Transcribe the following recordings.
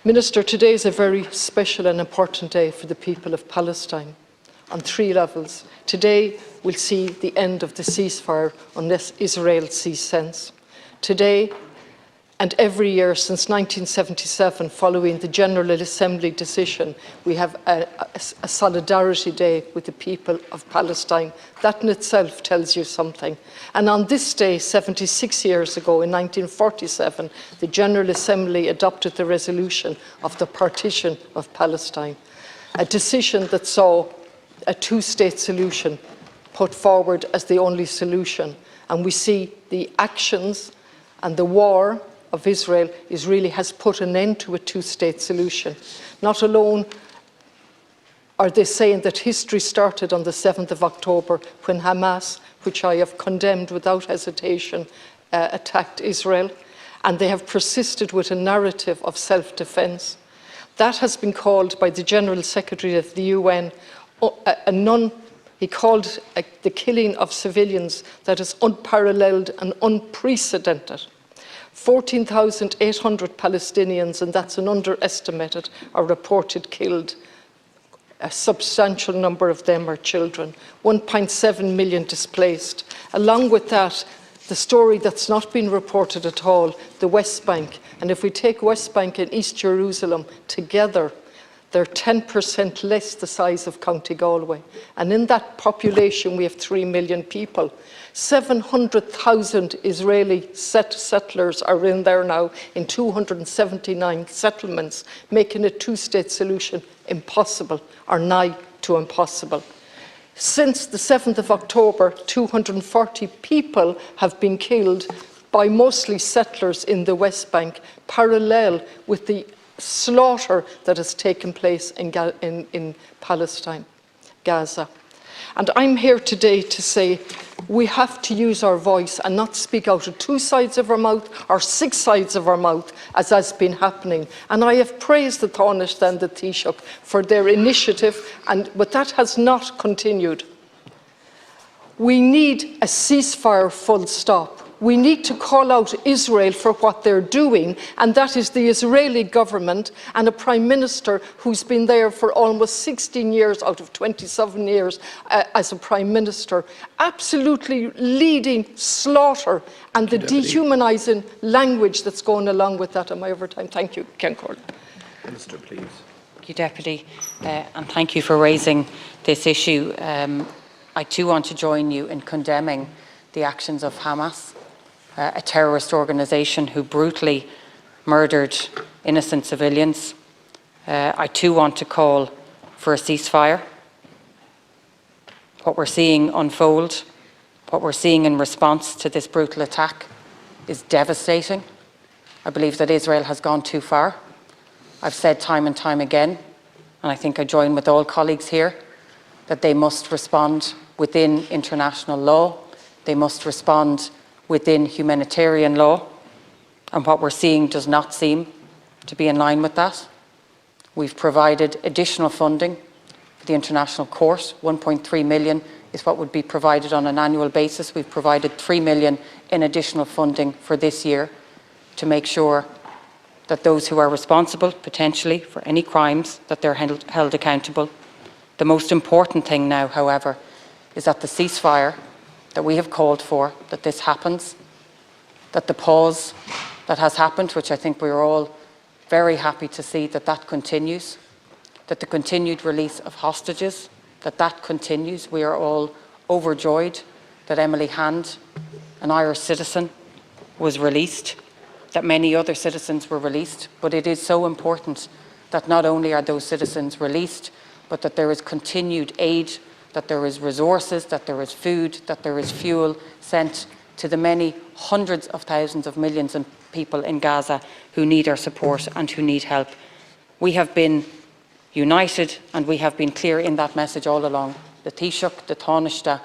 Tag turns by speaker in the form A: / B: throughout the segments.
A: Minister, today is a very special and important day for the people of Palestine on 3 levels. Today will see the end of the ceasefire unless Israel sees sense. Today and every year since 1977, following the General Assembly decision, we have a solidarity day with the people of Palestine. That in itself tells you something. And on this day, 76 years ago, in 1947, the General Assembly adopted the resolution of the partition of Palestine, a decision that saw a 2-state solution put forward as the only solution. And we see the actions and the war of Israel has put an end to a 2-state solution. Not alone are they saying that history started on the 7th of October when Hamas, which I have condemned without hesitation, attacked Israel, and they have persisted with a narrative of self-defense. That has been called by the General Secretary of the UN he called the killing of civilians that is unparalleled and unprecedented. 14,800 Palestinians, and that's an underestimated, are reported killed. A substantial number of them are children. 1.7 million displaced. Along with that, the story that's not been reported at all, the West Bank. And if we take West Bank and East Jerusalem together, they're 10% less the size of County Galway. And in that population, we have 3 million people. 700,000 Israeli settlers are in there now in 279 settlements, making a 2-state solution impossible, or nigh to impossible. Since the 7th of October, 240 people have been killed by mostly settlers in the West Bank, parallel with the slaughter that has taken place in Palestine, Gaza. And I'm here today to say we have to use our voice and not speak out of 2 sides of our mouth or 6 sides of our mouth, as has been happening. And I have praised the Taoiseach and the Taoiseach for their initiative, but that has not continued. We need a ceasefire, full stop. We need to call out Israel for what they're doing, and that is the Israeli government and a Prime Minister who's been there for almost 16 years out of 27 years as a Prime Minister, absolutely leading slaughter and the dehumanising language that's going along with that. Am I over time? Thank you, Ken Corley.
B: Minister, please.
C: Thank you, Deputy, and thank you for raising this issue. I too want to join you in condemning the actions of Hamas, a terrorist organisation who brutally murdered innocent civilians. I too want to call for a ceasefire. What we're seeing unfold, what we're seeing in response to this brutal attack is devastating. I believe that Israel has gone too far. I've said time and time again, and I think I join with all colleagues here, that they must respond within international law. They must respond within humanitarian law, and what we're seeing does not seem to be in line with that. We've provided additional funding for the International Court. 1.3 million is what would be provided on an annual basis. We've provided 3 million in additional funding for this year to make sure that those who are responsible, potentially, for any crimes, that they're held accountable. The most important thing now, however, is that the ceasefire that we have called for, that this happens, that the pause that has happened, which I think we are all very happy to see, that continues, that the continued release of hostages, that continues. We are all overjoyed that Emily Hand, an Irish citizen, was released, that many other citizens were released, but it is so important that not only are those citizens released, but that there is continued aid, that there is resources, that there is food, that there is fuel sent to the many hundreds of thousands of millions of people in Gaza who need our support and who need help. We have been united and we have been clear in that message all along. The Taoiseach, the Taoiseach,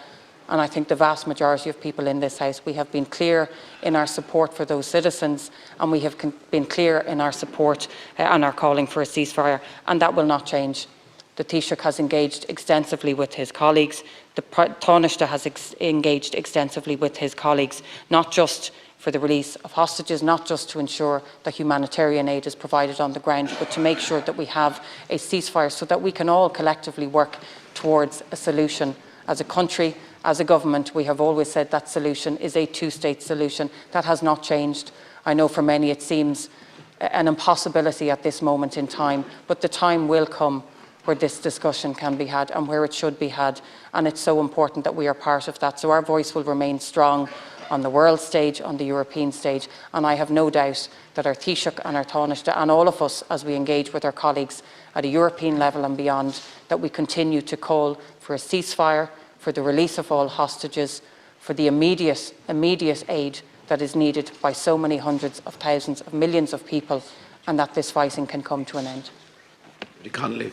C: and I think the vast majority of people in this House, we have been clear in our support for those citizens, and we have been clear in our support and our calling for a ceasefire, and that will not change. The Taoiseach has engaged extensively with his colleagues. The Taoiseach has engaged extensively with his colleagues, not just for the release of hostages, not just to ensure that humanitarian aid is provided on the ground, but to make sure that we have a ceasefire so that we can all collectively work towards a solution. As a country, as a government, we have always said that solution is a two-state solution. That has not changed. I know for many it seems an impossibility at this moment in time, but the time will come where this discussion can be had and where it should be had, and it's so important that we are part of that. So our voice will remain strong on the world stage, on the European stage, and I have no doubt that our Taoiseach and our Taoiseach and all of us, as we engage with our colleagues at a European level and beyond, that we continue to call for a ceasefire, for the release of all hostages, for the immediate aid that is needed by so many hundreds of thousands of millions of people, and that this fighting can come to an end.
B: Connolly.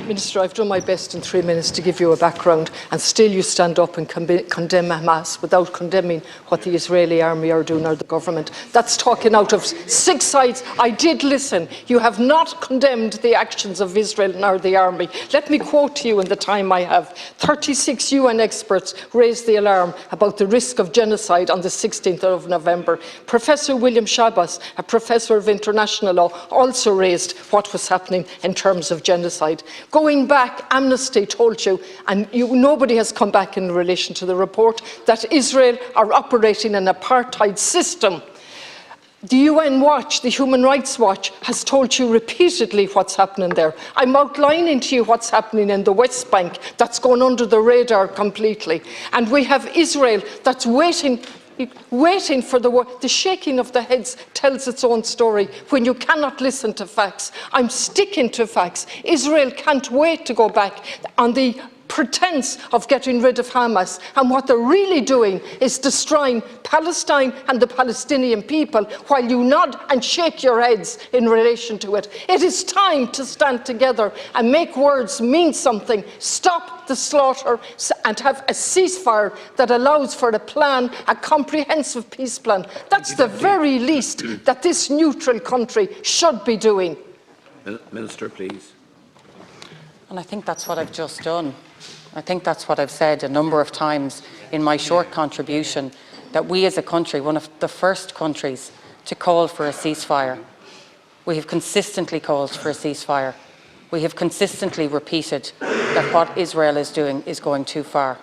A: Minister, I've done my best in 3 minutes to give you a background, and still you stand up and condemn Hamas without condemning what the Israeli army are doing or the government. That's talking out of 6 sides. I did listen. You have not condemned the actions of Israel nor the army. Let me quote to you in the time I have. 36 UN experts raised the alarm about the risk of genocide on the 16th of November. Professor William Shabbos, a professor of international law, also raised what was happening in terms of genocide. Going back, Amnesty told you, and nobody has come back in relation to the report, that Israel are operating an apartheid system. The UN Watch, the Human Rights Watch, has told you repeatedly what's happening there. I'm outlining to you what's happening in the West Bank that's gone under the radar completely. And we have Israel that's waiting for the shaking of the heads tells its own story when you cannot listen to facts. I'm sticking to facts. Israel can't wait to go back on the pretense of getting rid of Hamas, and what they're really doing is destroying Palestine and the Palestinian people while you nod and shake your heads in relation to it. It is time to stand together and make words mean something. Stop the slaughter and have a ceasefire that allows for a plan, a comprehensive peace plan. That's the very least that this neutral country should be doing.
B: Minister, please.
C: And I think that's what I've just done. I think that's what I've said a number of times in my short contribution, that we as a country, one of the first countries to call for a ceasefire. We have consistently called for a ceasefire. We have consistently repeated that what Israel is doing is going too far.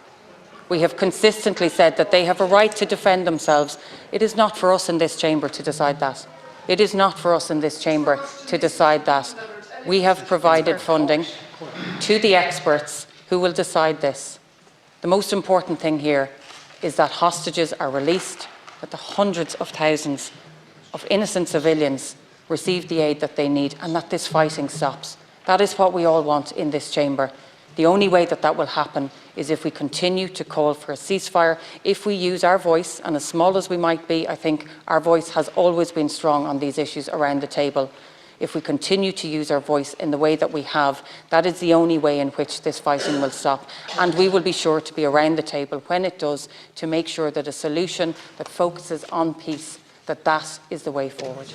C: We have consistently said that they have a right to defend themselves. It is not for us in this chamber to decide that. It is not for us in this chamber to decide that. We have provided funding to the experts who will decide this. The most important thing here is that hostages are released, that the hundreds of thousands of innocent civilians receive the aid that they need, and that this fighting stops. That is what we all want in this chamber. The only way that that will happen is if we continue to call for a ceasefire, if we use our voice, and as small as we might be, I think our voice has always been strong on these issues around the table. If we continue to use our voice in the way that we have, that is the only way in which this fighting will stop. And we will be sure to be around the table when it does, to make sure that a solution that focuses on peace, that is the way forward.